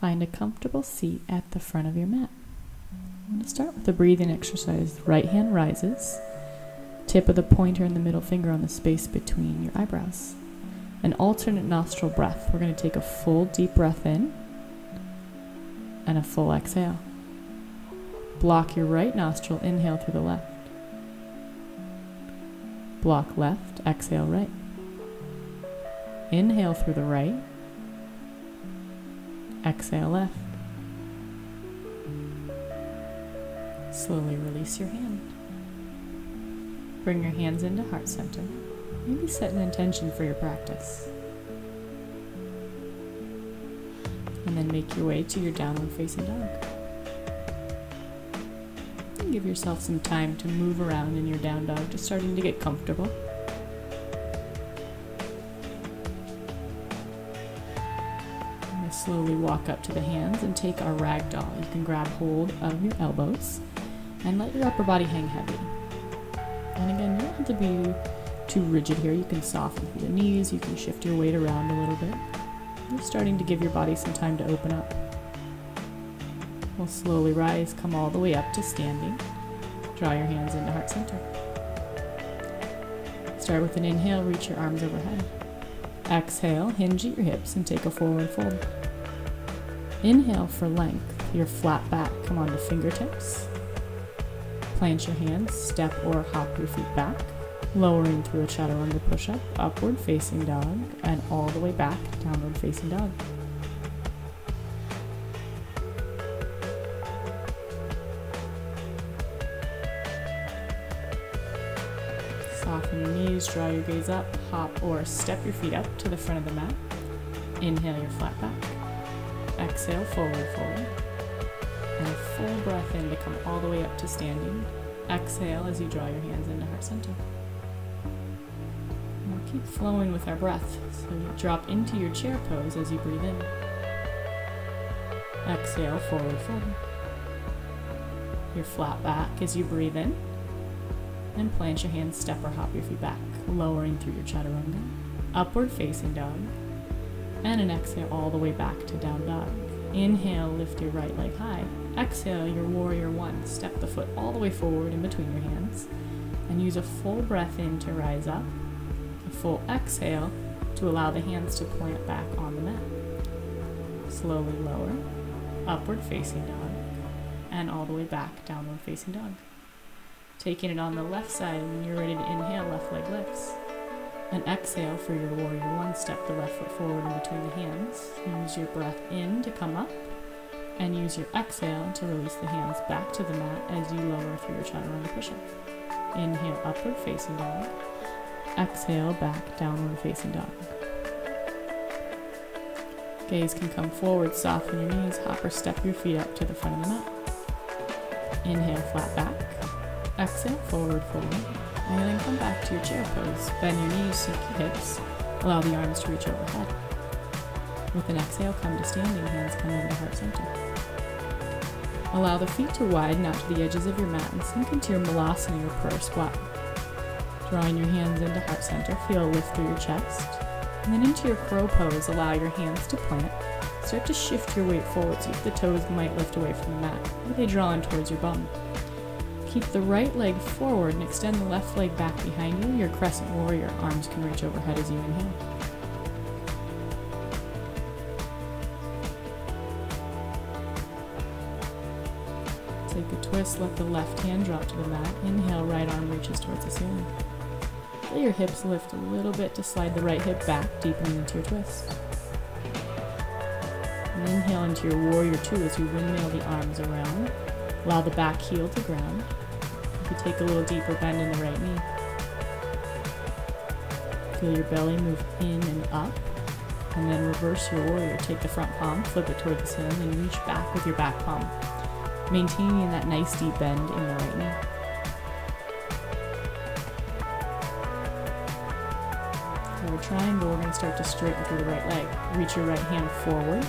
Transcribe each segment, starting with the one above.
Find a comfortable seat at the front of your mat. I'm going to start with a breathing exercise. The right hand rises, tip of the pointer and the middle finger on the space between your eyebrows. An alternate nostril breath. We're going to take a full deep breath in and a full exhale. Block your right nostril, inhale through the left. Block left, exhale right. Inhale through the right, exhale left. Slowly release your hand. Bring your hands into heart center. Maybe set an intention for your practice. And then make your way to your downward facing dog. And give yourself some time to move around in your down dog, just starting to get comfortable. And we'll slowly walk up to the hands and take our ragdoll. You can grab hold of your elbows and let your upper body hang heavy. And again, you don't have to be too rigid here. You can soften through the knees, you can shift your weight around a little bit. You're starting to give your body some time to open up. We'll slowly rise, come all the way up to standing. Draw your hands into heart center. Start with an inhale, reach your arms overhead. Exhale, hinge at your hips and take a forward fold. Inhale for length, your flat back, come onto fingertips. Plant your hands, step or hop your feet back. Lowering through a chaturanga push-up, upward facing dog, and all the way back, downward facing dog. Soften your knees, draw your gaze up, hop or step your feet up to the front of the mat. Inhale your flat back. Exhale, forward fold. And a full breath in to come all the way up to standing. Exhale as you draw your hands into heart center. Keep flowing with our breath, so you drop into your chair pose as you breathe in. Exhale, forward fold. Your flat back as you breathe in. And plant your hands, step or hop your feet back, lowering through your chaturanga. Upward facing dog. And an exhale all the way back to down dog. Inhale, lift your right leg high. Exhale, your warrior one. Step the foot all the way forward in between your hands. And use a full breath in to rise up. Full exhale to allow the hands to plant back on the mat. Slowly lower, upward facing dog, and all the way back, downward facing dog. Taking it on the left side, when you're ready to inhale, left leg lifts. And exhale for your warrior one, step the left foot forward in between the hands. Use your breath in to come up, and use your exhale to release the hands back to the mat as you lower through your chaturanga push-up. Inhale, upward facing dog. Exhale, back, downward facing dog. Gaze can come forward, soften your knees, hop or step your feet up to the front of the mat. Inhale, flat back. Exhale, forward fold. And then come back to your chair pose. Bend your knees, sink your hips. Allow the arms to reach overhead. With an exhale, come to standing, hands come into heart center. Allow the feet to widen out to the edges of your mat and sink into your Malasana or prayer squat. Drawing your hands into heart center, feel a lift through your chest. And then into your crow pose, allow your hands to plant. Start to shift your weight forward, see if the toes might lift away from the mat. Or they draw in towards your bum. Keep the right leg forward and extend the left leg back behind you. Your crescent warrior arms can reach overhead as you inhale. Take a twist, let the left hand drop to the mat. Inhale, right arm reaches towards the ceiling. Let your hips lift a little bit to slide the right hip back, deepening into your twist. And inhale into your warrior two as you windmill the arms around. Allow the back heel to ground. You take a little deeper bend in the right knee. Feel your belly move in and up. And then reverse your warrior. Take the front palm, flip it toward the ceiling, and reach back with your back palm. Maintaining that nice deep bend in the right knee. For a triangle, we're going to start to straighten through the right leg. Reach your right hand forward.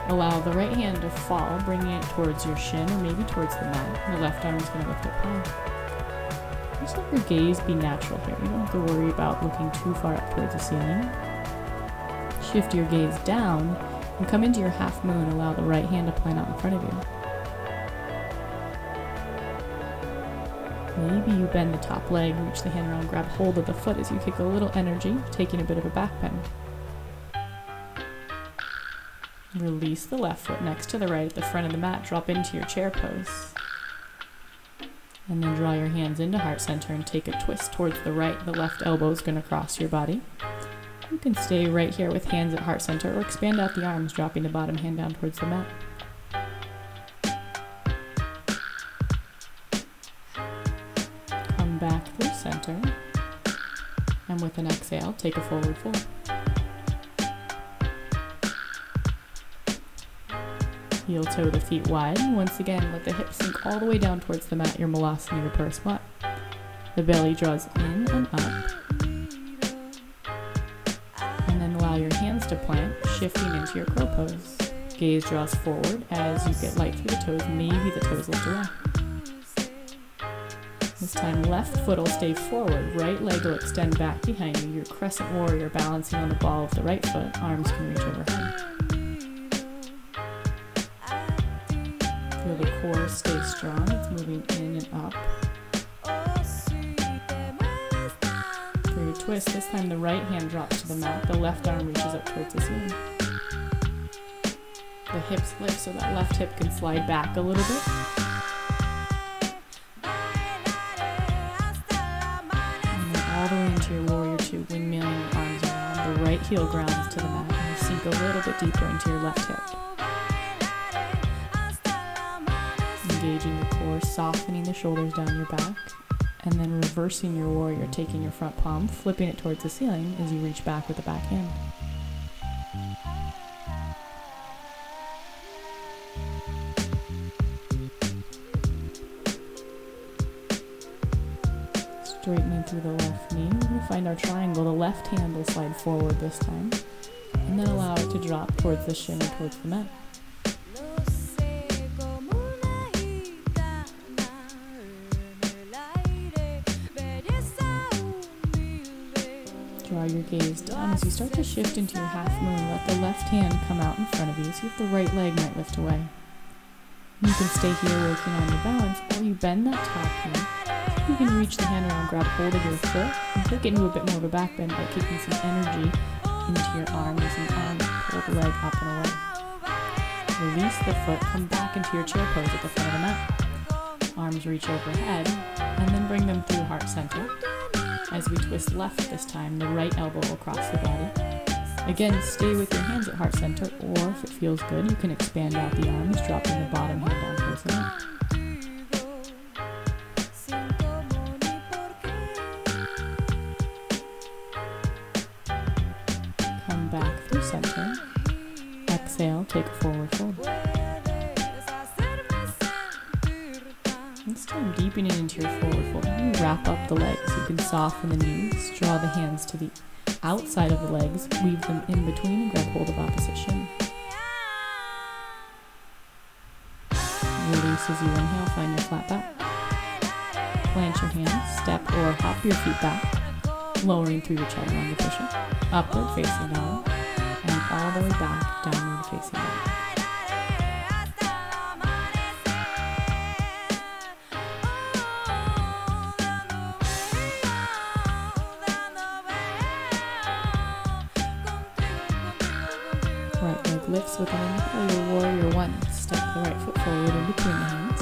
Allow the right hand to fall, bringing it towards your shin or maybe towards the mat. Your left arm is going to lift up high. Just let your gaze be natural here. You don't have to worry about looking too far up towards the ceiling. Shift your gaze down And come into your half moon, allow the right hand to plant out in front of you. Maybe you bend the top leg, reach the hand around, grab hold of the foot as you kick a little energy, taking a bit of a back bend. Release the left foot next to the right at the front of the mat, drop into your chair pose. And then draw your hands into heart center and take a twist towards the right. The left elbow is going to cross your body. You can stay right here with hands at heart center or expand out the arms, dropping the bottom hand down towards the mat. Come back through center. And with an exhale, take a forward fold. Heel toe the feet wide. Once again, let the hips sink all the way down towards the mat, your Malasana, your purse squat. The belly draws in and up. And then allow your hands to plant, shifting into your crow pose. Gaze draws forward as you get light through the toes. Maybe the toes lift away. This time, left foot will stay forward. Right leg will extend back behind you. Your crescent warrior balancing on the ball of the right foot. Arms can reach overhead. Feel the core stay strong. It's moving in and up. For your twist, this time the right hand drops to the mat. The left arm reaches up towards the ceiling. The hips lift so that left hip can slide back a little bit. And then all the way into your warrior two, windmilling your arms around. The right heel grounds to the mat and you sink a little bit deeper into your left hip. Engaging the core, softening the shoulders down your back, and then reversing your warrior, taking your front palm, flipping it towards the ceiling as you reach back with the back hand. Straightening through the left knee, we find our triangle. The left hand will slide forward this time, and then allow it to drop towards the shin or towards the mat. Draw your gaze down as you start to shift into your half moon. Let the left hand come out in front of you. See if the right leg might lift away. You can stay here working on your balance, or you bend that top knee. You can reach the hand around, grab hold of your foot, and take it into a bit more of a back bend by kicking some energy into your arms and arms. Pull the leg up and away. Release the foot, come back into your chair pose at the front of the mat. Arms reach overhead, and then bring them through heart center. As we twist left this time, the right elbow will cross the body. Again, stay with your hands at heart center, or if it feels good, you can expand out the arms, dropping the bottom hand down towards the mat. Come back through center. Exhale, take a forward fold. This time, deepening into your forward fold. You wrap up the legs. You can soften the knees, draw the hands to the outside of the legs, weave them in between, and grab hold of opposite shin. Release as you inhale, find your flat back. Plant your hands, step or hop your feet back, lowering through your chaturanga cushion, upward facing dog, and all the way back, downward facing dog. Right leg lifts with an inhale, your warrior one. Step the right foot forward in between the hands.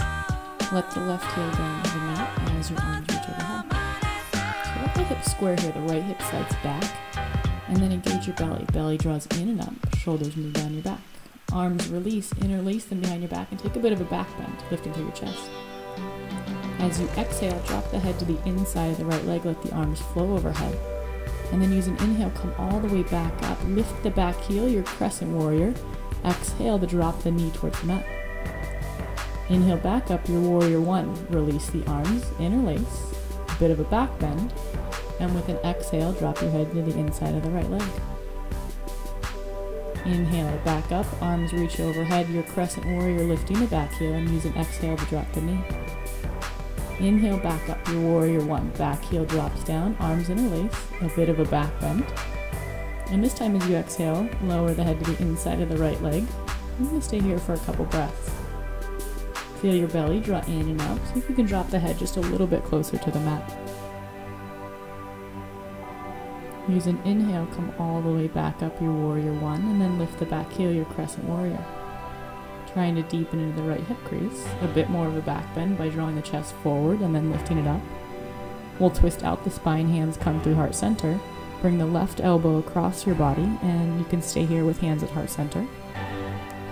Let the left heel go into the mat as your arms reach overhead. So let the hips square here, the right hip slides back, and then engage your belly. Belly draws in and up, shoulders move down your back. Arms release, interlace them behind your back, and take a bit of a back bend, lifting through your chest. As you exhale, drop the head to the inside of the right leg, let the arms flow overhead. And then use an inhale, come all the way back up. Lift the back heel, your crescent warrior. Exhale to drop the knee towards the mat. Inhale back up, your warrior one. Release the arms, interlace, a bit of a back bend. And with an exhale, drop your head to the inside of the right leg. Inhale, back up, arms reach overhead, your crescent warrior lifting the back heel, and use an exhale to drop the knee. Inhale, back up, your warrior one. Back heel drops down, arms interlace, a bit of a back bend. And this time as you exhale, lower the head to the inside of the right leg. I'm going to stay here for a couple breaths. Feel your belly draw in and up. See if you can drop the head just a little bit closer to the mat. Use an inhale, come all the way back up your warrior one, and then lift the back heel, your crescent warrior. Trying to deepen into the right hip crease, a bit more of a back bend by drawing the chest forward and then lifting it up. We'll twist out the spine, hands come through heart center. Bring the left elbow across your body, and you can stay here with hands at heart center.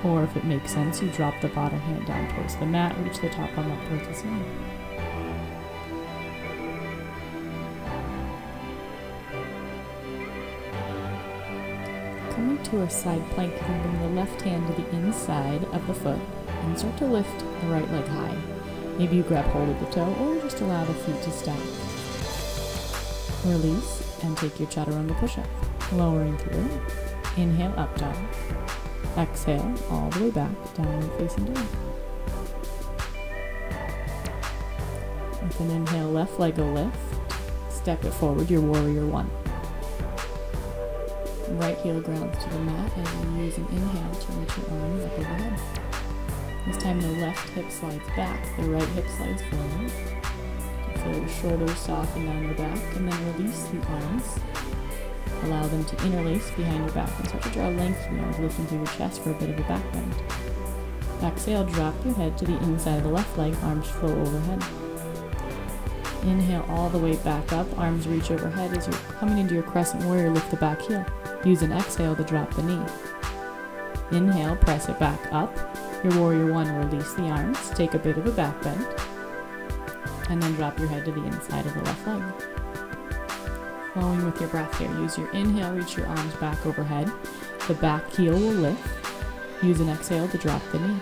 Or if it makes sense, you drop the bottom hand down towards the mat, reach the top arm up towards the ceiling. Coming to a side plank, you can bring the left hand to the inside of the foot and start to lift the right leg high. Maybe you grab hold of the toe or just allow the feet to stack. Release and take your chaturanga push-up. Lowering through. Inhale, up dog. Exhale, all the way back, downward facing dog. With an inhale, left leg will lift. Step it forward, your warrior one. Right heel grounds to the mat as you use an inhale to reach your arms up overhead. This time the left hip slides back, the right hip slides forward. Feel your shoulders soften down your back, and then release the arms. Allow them to interlace behind your back and start to draw length from the arms, lifting through your chest for a bit of a back bend. Exhale, drop your head to the inside of the left leg, arms flow overhead. Inhale all the way back up, arms reach overhead as you're coming into your crescent warrior, lift the back heel. Use an exhale to drop the knee. Inhale, press it back up. Your warrior one, release the arms, take a bit of a back bend, and then drop your head to the inside of the left leg. Flowing with your breath here, use your inhale, reach your arms back overhead. The back heel will lift. Use an exhale to drop the knee.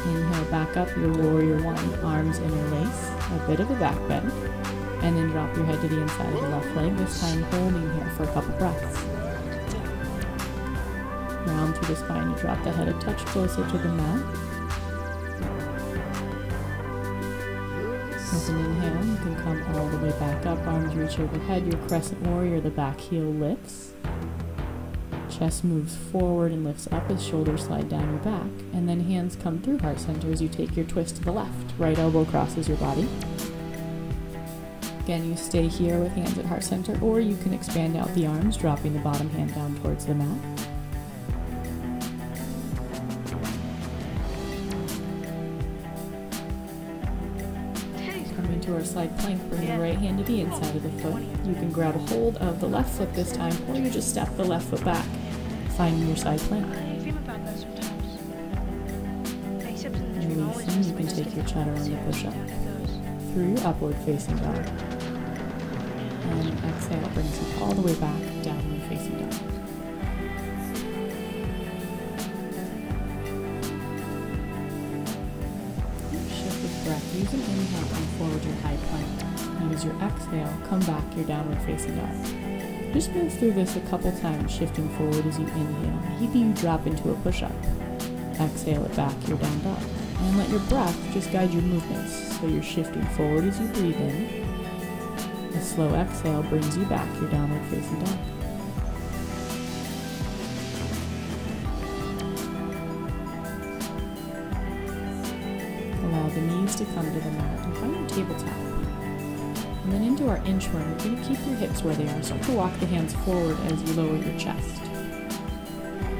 Inhale back up, your warrior one, arms interlace, a bit of a back bend, and then drop your head to the inside of the left leg, this time holding here for a couple breaths. Round through the spine, you drop the head a touch closer to the mat. With an inhale, you can come all the way back up, arms reach overhead, your crescent warrior, the back heel lifts. Chest moves forward and lifts up as shoulders slide down your back, and then hands come through heart center as you take your twist to the left. Right elbow crosses your body. Again, you stay here with hands at heart center, or you can expand out the arms, dropping the bottom hand down towards the mat. Come into our side plank, bring your right hand to the inside of the foot. You can grab a hold of the left foot this time, or you just step the left foot back, finding your side plank. Releasing, you can take your chaturanga push-up through your upward facing dog. And exhale brings you all the way back, downward facing dog. Shift with breath. Use an inhale, come forward your high plank. Use your exhale, come back your downward facing dog. Just move through this a couple times, shifting forward as you inhale. Maybe you drop into a push-up. Exhale it back, your down dog. And let your breath just guide your movements. So you're shifting forward as you breathe in. A slow exhale brings you back, your downward facing dog. Allow the knees to come to the mat and find your tabletop. And then into our inchworm, you're going to keep your hips where they are. Start to walk the hands forward as you lower your chest.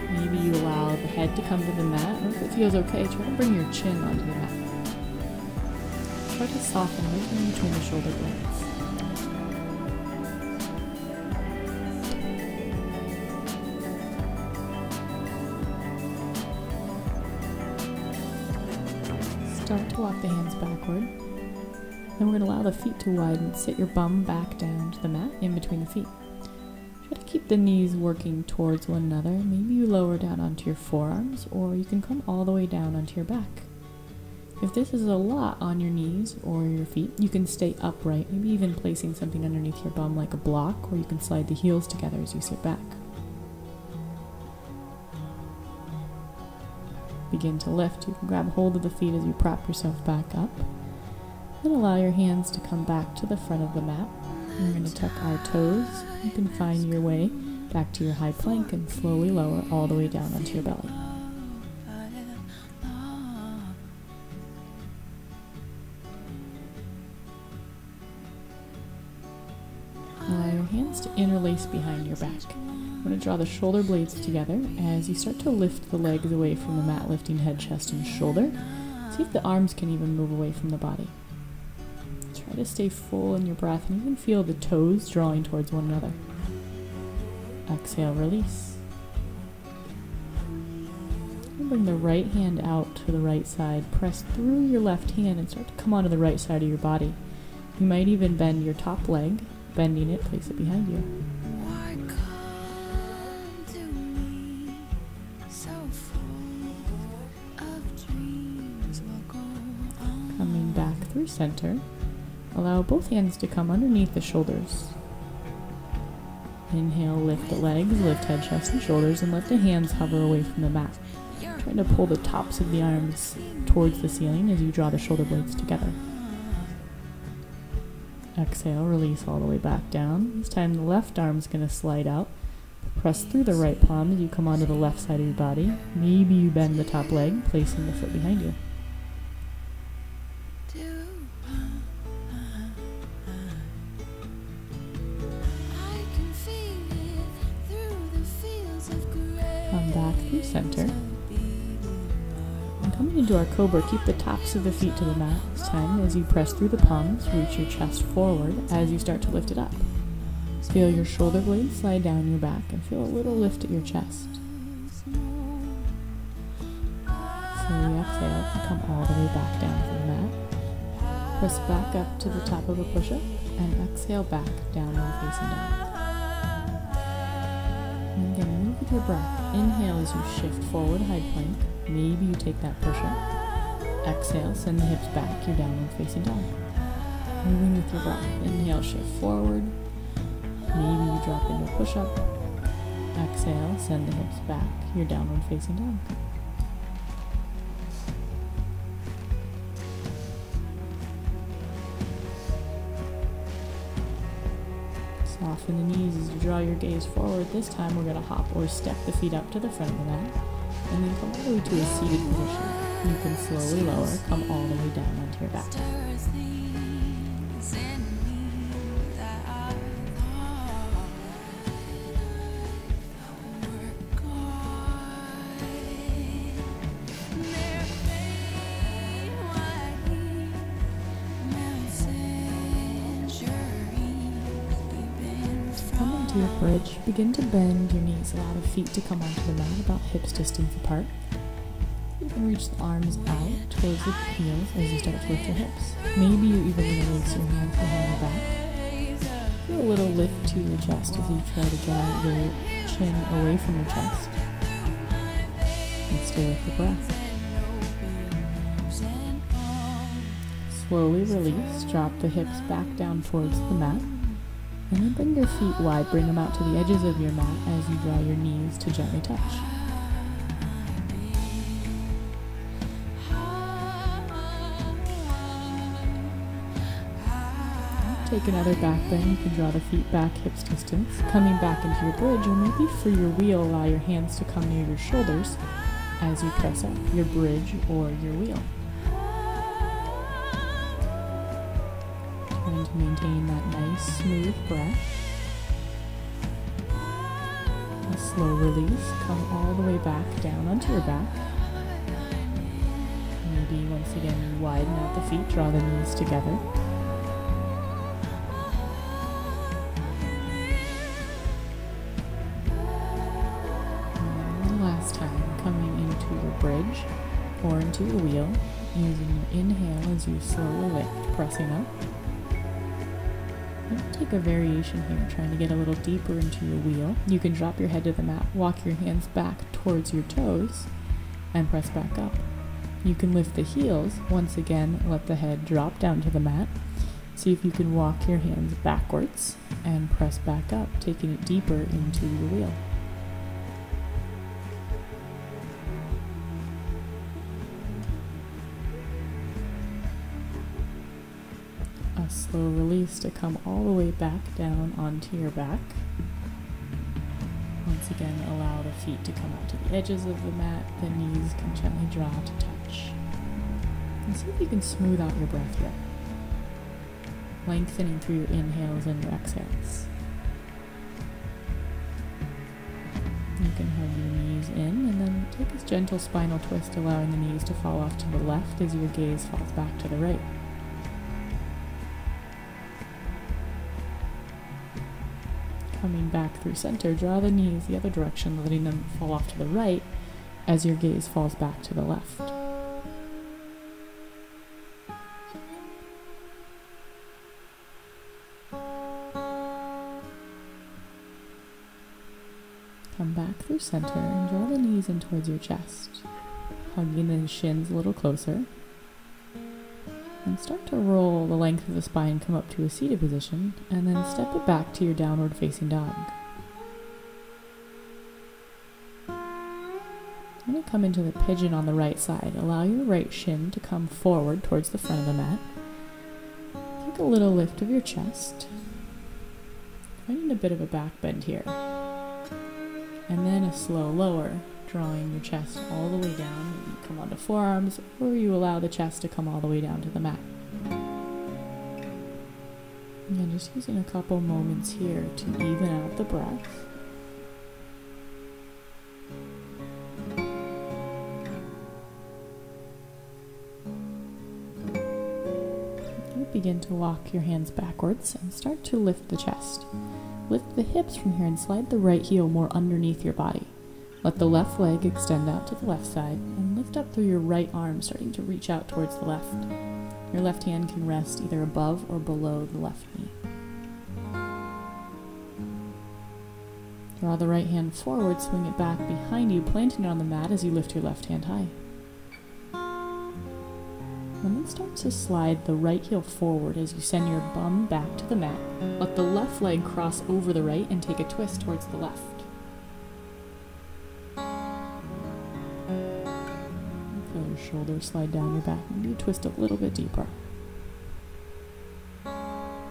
Maybe you allow the head to come to the mat, or if it feels okay, try to bring your chin onto the mat. Try to soften right in between the shoulder blades. Start to walk the hands backward. Then we're going to allow the feet to widen. Sit your bum back down to the mat, in between the feet. Try to keep the knees working towards one another. Maybe you lower down onto your forearms, or you can come all the way down onto your back. If this is a lot on your knees or your feet, you can stay upright, maybe even placing something underneath your bum like a block, or you can slide the heels together as you sit back. Begin to lift. You can grab hold of the feet as you prop yourself back up. Then allow your hands to come back to the front of the mat. We're going to tuck our toes. You can find your way back to your high plank and slowly lower all the way down onto your belly. Allow your hands to interlace behind your back. I'm going to draw the shoulder blades together as you start to lift the legs away from the mat, lifting head, chest, and shoulder. See if the arms can even move away from the body. Try to stay full in your breath and even feel the toes drawing towards one another. Exhale, release. And bring the right hand out to the right side. Press through your left hand and start to come onto the right side of your body. You might even bend your top leg. Bending it, place it behind you. Coming back through center, allow both hands to come underneath the shoulders. Inhale, lift the legs, lift head, chest, and shoulders, and let the hands hover away from the mat. Trying to pull the tops of the arms towards the ceiling as you draw the shoulder blades together. Exhale, release all the way back down. This time the left arm is going to slide out. Press through the right palm as you come onto the left side of your body. Maybe you bend the top leg, placing the foot behind you. Come back through center. Coming into our cobra, keep the tops of the feet to the mat this time. As you press through the palms, reach your chest forward as you start to lift it up. Feel your shoulder blades slide down your back and feel a little lift at your chest. Slowly exhale and come all the way back down from the mat. Press back up to the top of a push-up and exhale back down and facing down. And again, move with your breath. Inhale as you shift forward, high plank. Maybe you take that push-up. Exhale, send the hips back, you're downward facing dog. Moving with your breath. Inhale, shift forward. Maybe you drop into a push-up. Exhale, send the hips back, you're downward facing dog. Soften the knees as you draw your gaze forward. This time we're going to hop or step the feet up to the front of the mat. And then come all the way to a seated position. You can slowly lower, come all the way down onto your back. Your bridge, begin to bend your knees, allow the feet to come onto the mat about hips distance apart. You can reach the arms out towards the heels as you start to lift your hips. Maybe you even release your hands behind your back. Feel a little lift to your chest as you try to draw your chin away from your chest. And stay with the breath. Slowly release, drop the hips back down towards the mat. And then bring your feet wide, bring them out to the edges of your mat as you draw your knees to gently touch. Take another back bend. You can draw the feet back, hips distance. Coming back into your bridge, or maybe for your wheel, allow your hands to come near your shoulders as you press up your bridge or your wheel. Trying to maintain that nice, smooth breath. A slow release. Come all the way back down onto your back. Maybe once again widen out the feet, draw the knees together. And last time, coming into your bridge or into your wheel, using your inhale as you slowly lift, pressing up. Take a variation here, trying to get a little deeper into your wheel. You can drop your head to the mat, walk your hands back towards your toes, and press back up. You can lift the heels. Once again, let the head drop down to the mat. See if you can walk your hands backwards and press back up, taking it deeper into your wheel. A a slow release to come all the way back down onto your back. Once again, allow the feet to come out to the edges of the mat. The knees can gently draw to touch. And see if you can smooth out your breath here, lengthening through your inhales and your exhales. You can hug your knees in and then take a gentle spinal twist, allowing the knees to fall off to the left as your gaze falls back to the right. Coming back through center, draw the knees the other direction, letting them fall off to the right as your gaze falls back to the left. Come back through center and draw the knees in towards your chest, hugging the shins a little closer. And start to roll the length of the spine, come up to a seated position, and then step it back to your downward facing dog. I'm going to come into the pigeon on the right side. Allow your right shin to come forward towards the front of the mat. Take a little lift of your chest, finding a bit of a back bend here. And then a slow lower, drawing your chest all the way down. You come onto forearms, or you allow the chest to come all the way down to the mat. And just using a couple moments here to even out the breath. You begin to walk your hands backwards and start to lift the chest. Lift the hips from here and slide the right heel more underneath your body. Let the left leg extend out to the left side and lift up through your right arm, starting to reach out towards the left. Your left hand can rest either above or below the left knee. Draw the right hand forward, swing it back behind you, planting it on the mat as you lift your left hand high. And then start to slide the right heel forward as you send your bum back to the mat. Let the left leg cross over the right and take a twist towards the left. Feel your shoulders slide down your back. Maybe you twist a little bit deeper. Come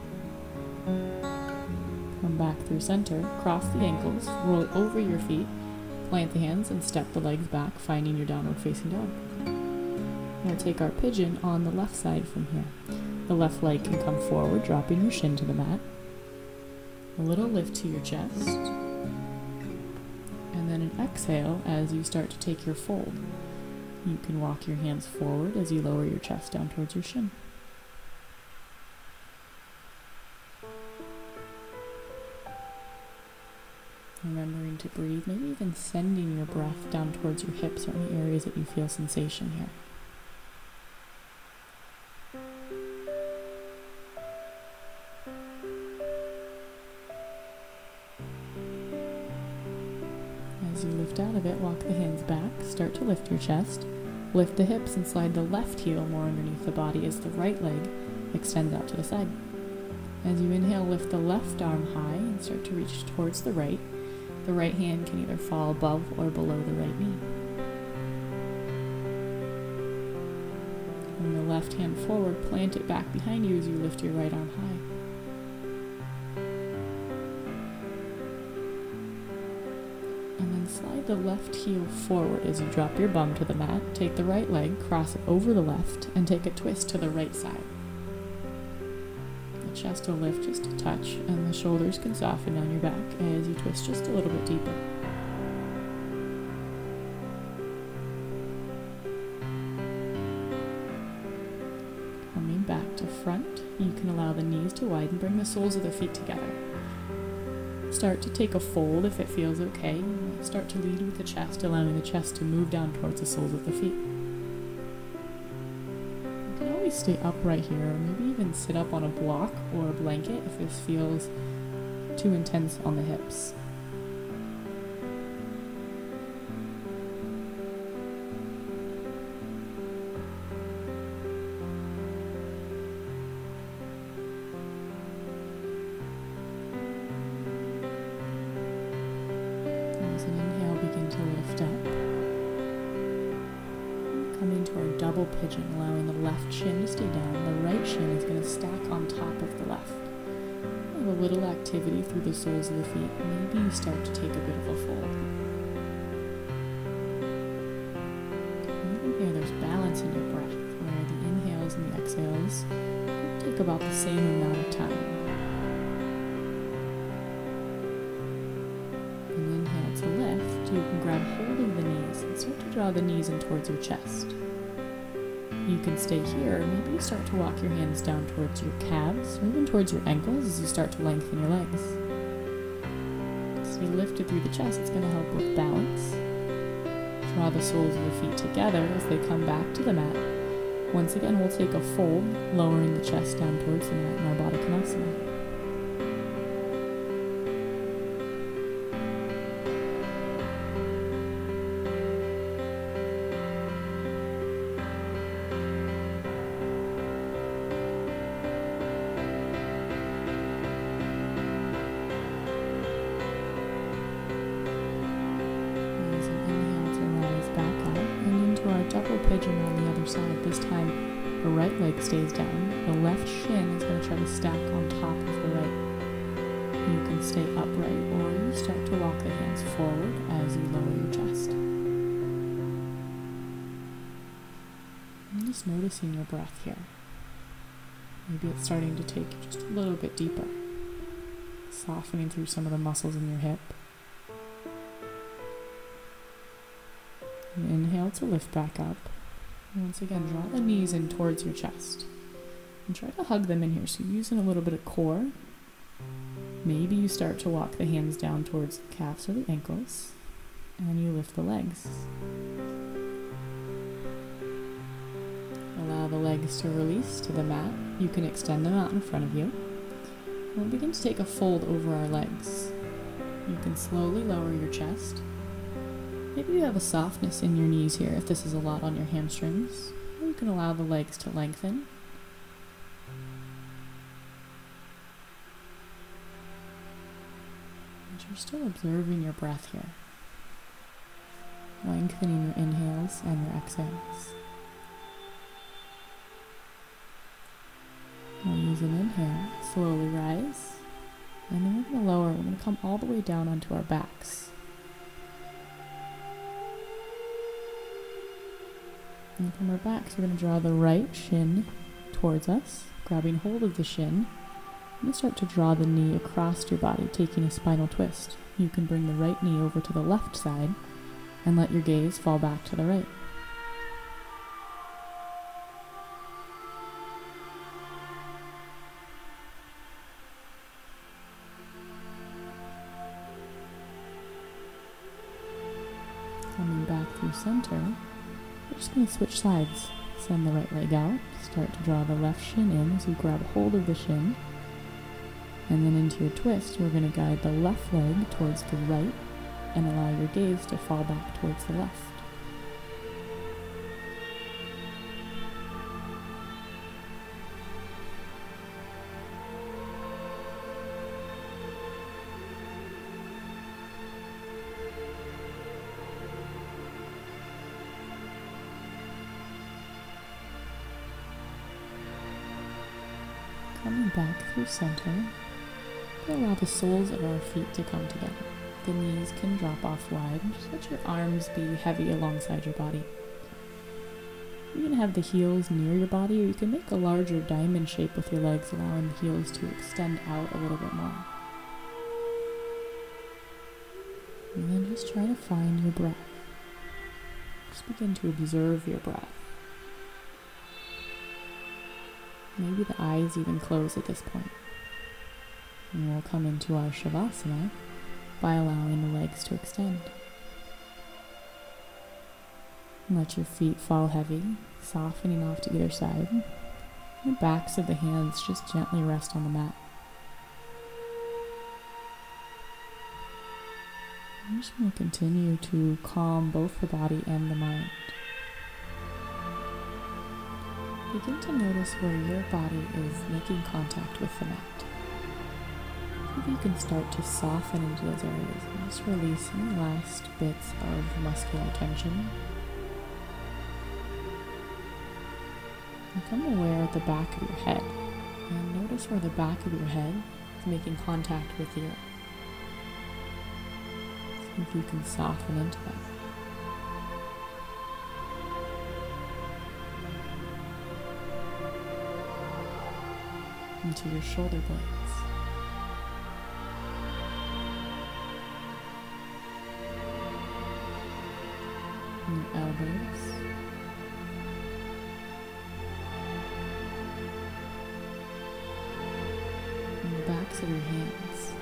back through center, cross the ankles, roll over your feet, plant the hands and step the legs back, finding your downward facing dog. We'll take our pigeon on the left side from here. The left leg can come forward, dropping your shin to the mat. A little lift to your chest. And then an exhale as you start to take your fold. You can walk your hands forward as you lower your chest down towards your shin. Remembering to breathe, maybe even sending your breath down towards your hips or any areas that you feel sensation here. As you lift out of it, walk the hands back, start to lift your chest, lift the hips and slide the left heel more underneath the body as the right leg extends out to the side. As you inhale, lift the left arm high and start to reach towards the right. The right hand can either fall above or below the right knee. Bring the left hand forward, plant it back behind you as you lift your right arm high. And then slide the left heel forward as you drop your bum to the mat. Take the right leg, cross it over the left, and take a twist to the right side. The chest will lift just a touch, and the shoulders can soften down your back as you twist just a little bit deeper. Coming back to front, you can allow the knees to widen, bring the soles of the feet together. Start to take a fold if it feels okay. Start to lead with the chest, allowing the chest to move down towards the soles of the feet. You can always stay upright here, or maybe even sit up on a block or a blanket if this feels too intense on the hips. As an inhale, begin to lift up. come into our double pigeon, allowing the left shin to stay down. The right shin is going to stack on top of the left. Have a little activity through the soles of the feet. Maybe you start to take a bit of a fold. Even here, there's balance in your breath, where the inhales and the exhales take about the same amount of time. And inhale to lift. You can grab hold of the knees and start to draw the knees in towards your chest. You can stay here, or maybe you start to walk your hands down towards your calves, or even towards your ankles as you start to lengthen your legs. Stay lifted through the chest, it's going to help with balance. Draw the soles of the feet together as they come back to the mat. Once again, we'll take a fold, lowering the chest down towards the mat in our Baddha Konasana. Double pigeon on the other side. This time the right leg stays down. The left shin is going to try to stack on top of the right. You can stay upright, or you start to walk the hands forward as you lower your chest. And just noticing your breath here. Maybe it's starting to take just a little bit deeper. Softening through some of the muscles in your hip. And inhale to lift back up. And once again, draw the knees in towards your chest. And try to hug them in here. So using a little bit of core. Maybe you start to walk the hands down towards the calves or the ankles. And you lift the legs. Allow the legs to release to the mat. You can extend them out in front of you. And we'll begin to take a fold over our legs. You can slowly lower your chest. Maybe you have a softness in your knees here if this is a lot on your hamstrings. Or you can allow the legs to lengthen. And you're still observing your breath here. Lengthening your inhales and your exhales. We'll use an inhale, slowly rise. And then we're going to lower, we're going to come all the way down onto our backs. And from our backs, we're going to draw the right shin towards us, grabbing hold of the shin. And start to draw the knee across your body, taking a spinal twist. You can bring the right knee over to the left side and let your gaze fall back to the right. Coming back through center. We're just going to switch sides. Send the right leg out. Start to draw the left shin in as you grab hold of the shin. And then into your twist, we're going to guide the left leg towards the right and allow your gaze to fall back towards the left. Coming back through center, we allow the soles of our feet to come together. The knees can drop off wide, and just let your arms be heavy alongside your body. You can have the heels near your body, or you can make a larger diamond shape with your legs, allowing the heels to extend out a little bit more. And then just try to find your breath. Just begin to observe your breath. Maybe the eyes even close at this point. And we'll come into our Shavasana by allowing the legs to extend. Let your feet fall heavy, softening off to either side. The backs of the hands just gently rest on the mat. I'm just going to continue to calm both the body and the mind. Begin to notice where your body is making contact with the mat. Maybe you can start to soften into those areas and just release any last bits of muscular tension. Become aware of the back of your head, and notice where the back of your head is making contact with the earth. See if you can soften into that. Into your shoulder blades. And your elbows. And the backs of your hands.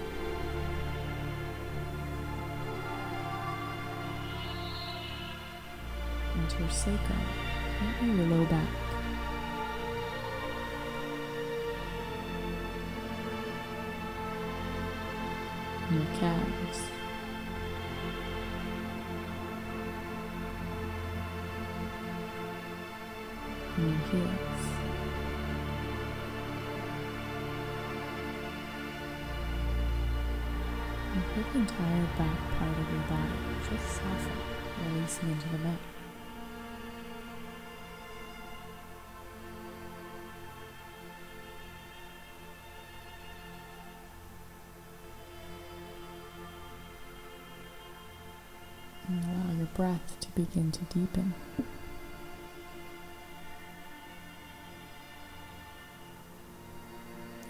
Into your sacrum, and your low back. And your calves. And your heels. And feel the entire back part of your body just soften, releasing into the mat. And allow your breath to begin to deepen.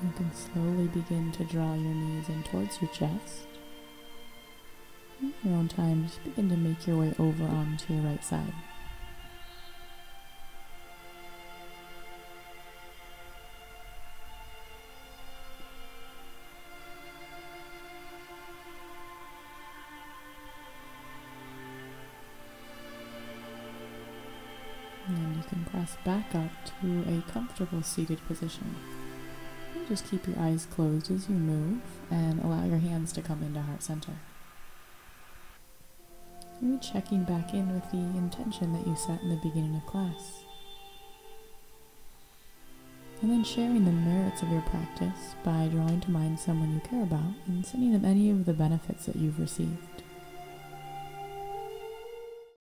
You can slowly begin to draw your knees in towards your chest. In your own time, just begin to make your way over onto your right side. And you can press back up to a comfortable seated position. And just keep your eyes closed as you move and allow your hands to come into heart center. You're checking back in with the intention that you set in the beginning of class. And then sharing the merits of your practice by drawing to mind someone you care about and sending them any of the benefits that you've received.